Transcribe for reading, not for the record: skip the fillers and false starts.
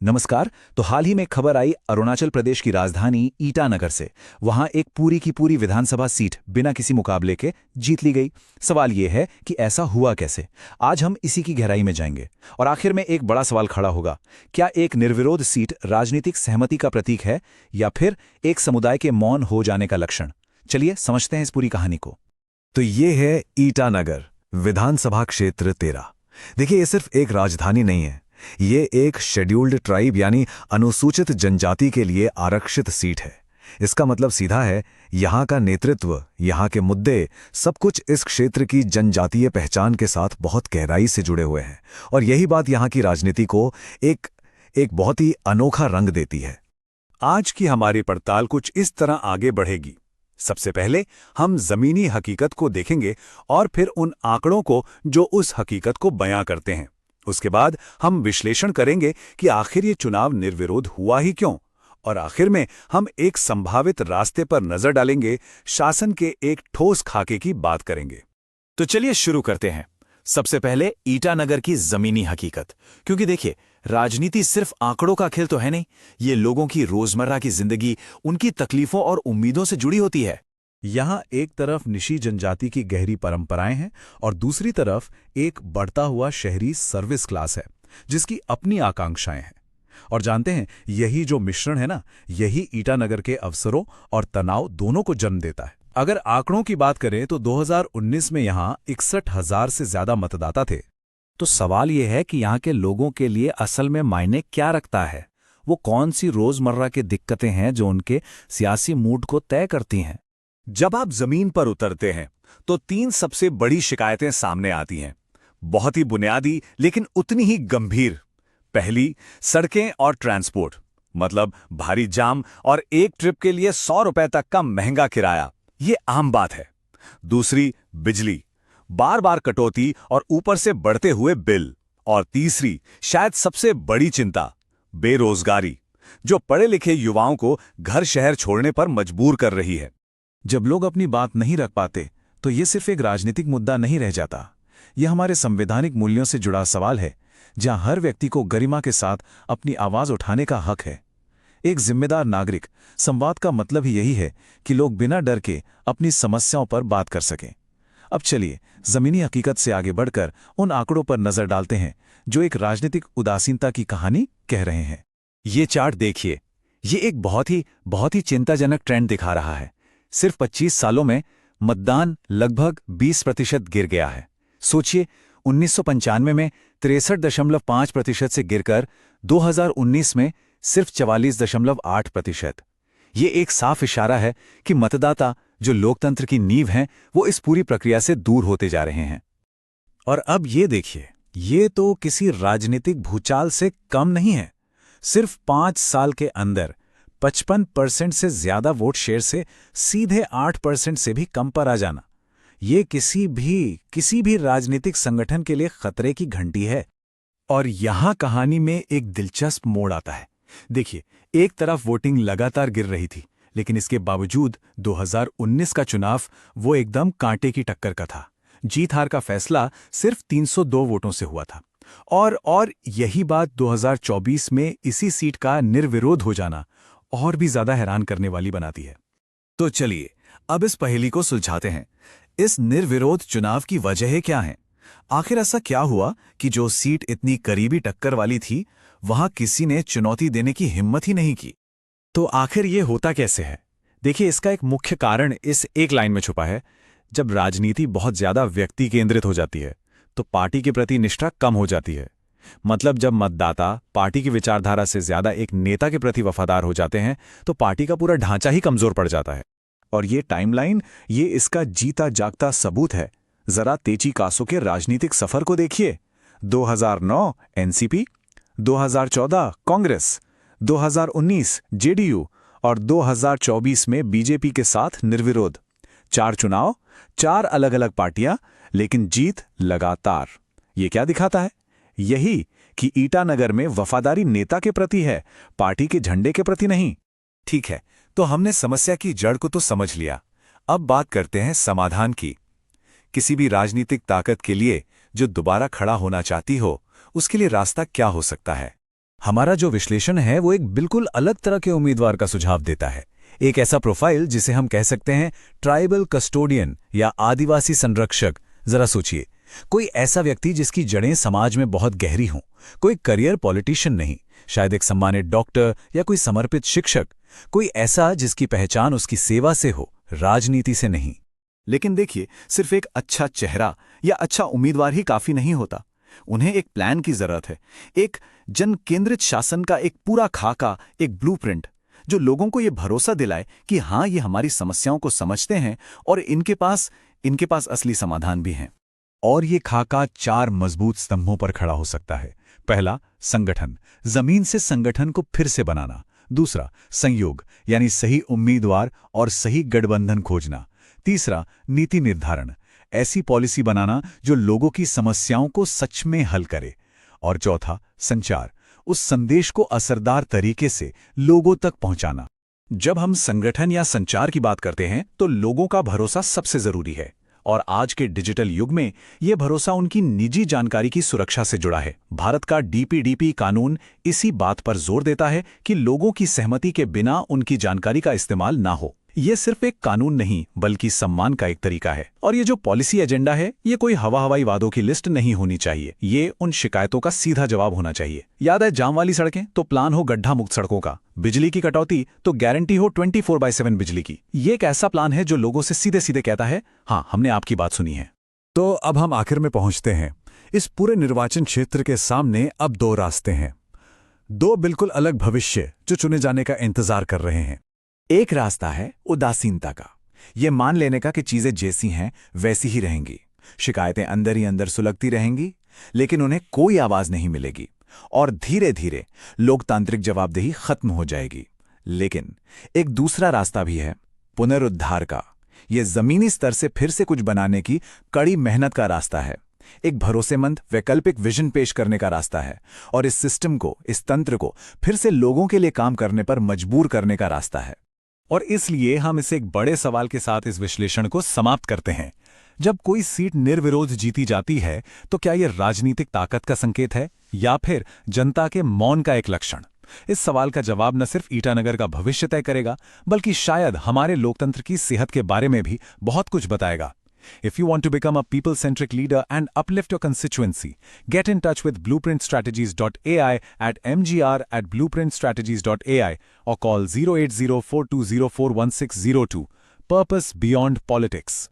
नमस्कार। तो हाल ही में खबर आई अरुणाचल प्रदेश की राजधानी ईटानगर से। वहां एक पूरी की पूरी विधानसभा सीट बिना किसी मुकाबले के जीत ली गई। सवाल ये है कि ऐसा हुआ कैसे। आज हम इसी की गहराई में जाएंगे और आखिर में एक बड़ा सवाल खड़ा होगा, क्या एक निर्विरोध सीट राजनीतिक सहमति का प्रतीक है या फिर एक समुदाय के मौन हो जाने का लक्षण। चलिए समझते हैं इस पूरी कहानी को। तो ये है ईटानगर विधानसभा क्षेत्र 13। देखिए, ये सिर्फ एक राजधानी नहीं है, ये एक शेड्यूल्ड ट्राइब यानी अनुसूचित जनजाति के लिए आरक्षित सीट है। इसका मतलब सीधा है, यहाँ का नेतृत्व, यहाँ के मुद्दे, सब कुछ इस क्षेत्र की जनजातीय पहचान के साथ बहुत गहराई से जुड़े हुए हैं। और यही बात यहाँ की राजनीति को एक एक बहुत ही अनोखा रंग देती है। आज की हमारी पड़ताल कुछ इस तरह आगे बढ़ेगी। सबसे पहले हम जमीनी हकीकत को देखेंगे और फिर उन आंकड़ों को जो उस हकीकत को बयां करते हैं। उसके बाद हम विश्लेषण करेंगे कि आखिर ये चुनाव निर्विरोध हुआ ही क्यों, और आखिर में हम एक संभावित रास्ते पर नजर डालेंगे, शासन के एक ठोस खाके की बात करेंगे। तो चलिए शुरू करते हैं। सबसे पहले ईटानगर की जमीनी हकीकत, क्योंकि देखिए, राजनीति सिर्फ आंकड़ों का खेल तो है नहीं, ये लोगों की रोजमर्रा की जिंदगी, उनकी तकलीफों और उम्मीदों से जुड़ी होती है। यहाँ एक तरफ निशी जनजाति की गहरी परंपराएं हैं और दूसरी तरफ एक बढ़ता हुआ शहरी सर्विस क्लास है जिसकी अपनी आकांक्षाएं हैं। और जानते हैं, यही जो मिश्रण है ना, यही ईटानगर के अवसरों और तनाव दोनों को जन्म देता है। अगर आंकड़ों की बात करें तो 2019 में यहाँ 61,000 से ज्यादा मतदाता थे। तो सवाल यह है कि यहाँ के लोगों के लिए असल में मायने क्या रखता है। वो कौन सी रोजमर्रा की दिक्कतें हैं जो उनके सियासी मूड को तय करती हैं। जब आप जमीन पर उतरते हैं तो 3 सबसे बड़ी शिकायतें सामने आती हैं, बहुत ही बुनियादी लेकिन उतनी ही गंभीर। पहली, सड़कें और ट्रांसपोर्ट, मतलब भारी जाम और एक ट्रिप के लिए 100 रुपए तक का महंगा किराया, ये आम बात है। दूसरी, बिजली, बार बार कटौती और ऊपर से बढ़ते हुए बिल। और तीसरी, शायद सबसे बड़ी चिंता, बेरोजगारी, जो पढ़े लिखे युवाओं को घर शहर छोड़ने पर मजबूर कर रही है। जब लोग अपनी बात नहीं रख पाते तो ये सिर्फ एक राजनीतिक मुद्दा नहीं रह जाता, यह हमारे संवैधानिक मूल्यों से जुड़ा सवाल है, जहां हर व्यक्ति को गरिमा के साथ अपनी आवाज उठाने का हक है। एक जिम्मेदार नागरिक संवाद का मतलब ही यही है कि लोग बिना डर के अपनी समस्याओं पर बात कर सकें। अब चलिए जमीनी हकीकत से आगे बढ़कर उन आंकड़ों पर नजर डालते हैं जो एक राजनीतिक उदासीनता की कहानी कह रहे हैं। ये चार्ट देखिए, ये एक बहुत ही चिंताजनक ट्रेंड दिखा रहा है। सिर्फ 25 सालों में मतदान लगभग 20% गिर गया है। सोचिए, 1995 में 63.5% से गिरकर 2019 में सिर्फ 44.8%। ये एक साफ इशारा है कि मतदाता, जो लोकतंत्र की नींव हैं, वो इस पूरी प्रक्रिया से दूर होते जा रहे हैं। और अब ये देखिए, ये तो किसी राजनीतिक भूचाल से कम नहीं है। सिर्फ 5 साल के अंदर 55% से ज्यादा वोट शेयर से सीधे 8% से भी कम पर आ जाना, ये किसी भी राजनीतिक संगठन के लिए खतरे की घंटी है। और यहां कहानी में एक दिलचस्प मोड़ आता है। देखिए, एक तरफ वोटिंग लगातार गिर रही थी, लेकिन इसके बावजूद 2019 का चुनाव वो एकदम कांटे की टक्कर का था। जीत हार का फैसला सिर्फ 302 वोटों से हुआ था। और यही बात 2024 में इसी सीट का निर्विरोध हो जाना और भी ज्यादा हैरान करने वाली बनाती है। तो चलिए अब इस पहेली को सुलझाते हैं। इस निर्विरोध चुनाव की वजह क्या है? आखिर ऐसा क्या हुआ कि जो सीट इतनी करीबी टक्कर वाली थी, वहां किसी ने चुनौती देने की हिम्मत ही नहीं की? तो आखिर ये होता कैसे है? देखिए, इसका एक मुख्य कारण इस एक लाइन में छुपा है। जब राजनीति बहुत ज्यादा व्यक्ति केंद्रित हो जाती है तो पार्टी के प्रति निष्ठा कम हो जाती है। मतलब जब मतदाता पार्टी की विचारधारा से ज्यादा एक नेता के प्रति वफादार हो जाते हैं तो पार्टी का पूरा ढांचा ही कमजोर पड़ जाता है। और ये टाइमलाइन, ये इसका जीता जागता सबूत है। जरा तेजी कासो के राजनीतिक सफर को देखिए। 2009 एनसीपी, 2014 कांग्रेस, 2019 जेडीयू और 2024 में बीजेपी के साथ निर्विरोध। 4 चुनाव, 4 अलग अलग पार्टियां, लेकिन जीत लगातार। ये क्या दिखाता है? यही कि ईटानगर में वफादारी नेता के प्रति है, पार्टी के झंडे के प्रति नहीं। ठीक है, तो हमने समस्या की जड़ को तो समझ लिया। अब बात करते हैं समाधान की। किसी भी राजनीतिक ताकत के लिए जो दोबारा खड़ा होना चाहती हो, उसके लिए रास्ता क्या हो सकता है? हमारा जो विश्लेषण है वो एक बिल्कुल अलग तरह के उम्मीदवार का सुझाव देता है। एक ऐसा प्रोफाइल जिसे हम कह सकते हैं ट्राइबल कस्टोडियन या आदिवासी संरक्षक। जरा सोचिए, कोई ऐसा व्यक्ति जिसकी जड़ें समाज में बहुत गहरी हों, कोई करियर पॉलिटिशियन नहीं, शायद एक सम्मानित डॉक्टर या कोई समर्पित शिक्षक, कोई ऐसा जिसकी पहचान उसकी सेवा से हो, राजनीति से नहीं। लेकिन देखिए, सिर्फ एक अच्छा चेहरा या अच्छा उम्मीदवार ही काफी नहीं होता। उन्हें एक प्लान की जरूरत है, एक जन केंद्रित शासन का एक पूरा खाका, एक ब्लूप्रिंट, जो लोगों को ये भरोसा दिलाए कि हाँ, ये हमारी समस्याओं को समझते हैं और इनके पास असली समाधान भी हैं। और ये खाका 4 मजबूत स्तंभों पर खड़ा हो सकता है। पहला, संगठन, जमीन से संगठन को फिर से बनाना। दूसरा, संयोग, यानी सही उम्मीदवार और सही गठबंधन खोजना। तीसरा, नीति निर्धारण, ऐसी पॉलिसी बनाना जो लोगों की समस्याओं को सच में हल करे। और चौथा, संचार, उस संदेश को असरदार तरीके से लोगों तक पहुंचाना। जब हम संगठन या संचार की बात करते हैं तो लोगों का भरोसा सबसे जरूरी है, और आज के डिजिटल युग में यह भरोसा उनकी निजी जानकारी की सुरक्षा से जुड़ा है। भारत का डीपीडीपी कानून इसी बात पर जोर देता है कि लोगों की सहमति के बिना उनकी जानकारी का इस्तेमाल ना हो। ये सिर्फ एक कानून नहीं, बल्कि सम्मान का एक तरीका है। और ये जो पॉलिसी एजेंडा है, ये कोई हवाई वादों की लिस्ट नहीं होनी चाहिए। ये उन शिकायतों का सीधा जवाब होना चाहिए। याद है जाम वाली सड़कें, तो प्लान हो गड्ढा मुक्त सड़कों का। बिजली की कटौती, तो गारंटी हो 24/7 बिजली की। ये एक ऐसा प्लान है जो लोगों से सीधे सीधे कहता है, हाँ, हमने आपकी बात सुनी है। तो अब हम आखिर में पहुंचते हैं। इस पूरे निर्वाचन क्षेत्र के सामने अब 2 रास्ते हैं, 2 बिल्कुल अलग भविष्य जो चुने जाने का इंतजार कर रहे हैं। एक रास्ता है उदासीनता का, ये मान लेने का कि चीजें जैसी हैं वैसी ही रहेंगी, शिकायतें अंदर ही अंदर सुलगती रहेंगी, लेकिन उन्हें कोई आवाज नहीं मिलेगी, और धीरे धीरे लोकतांत्रिक जवाबदेही खत्म हो जाएगी। लेकिन एक दूसरा रास्ता भी है, पुनरुद्धार का। यह जमीनी स्तर से फिर से कुछ बनाने की कड़ी मेहनत का रास्ता है, एक भरोसेमंद वैकल्पिक विजन पेश करने का रास्ता है, और इस सिस्टम को, इस तंत्र को फिर से लोगों के लिए काम करने पर मजबूर करने का रास्ता है। और इसलिए हम इसे एक बड़े सवाल के साथ इस विश्लेषण को समाप्त करते हैं। जब कोई सीट निर्विरोध जीती जाती है तो क्या यह राजनीतिक ताकत का संकेत है या फिर जनता के मौन का एक लक्षण? इस सवाल का जवाब न सिर्फ ईटानगर का भविष्य तय करेगा, बल्कि शायद हमारे लोकतंत्र की सेहत के बारे में भी बहुत कुछ बताएगा। If you want to become a people-centric leader and uplift your constituency, get in touch with blueprintstrategies.ai at mgr@blueprintstrategies.ai or call 08042041602. Purpose beyond politics.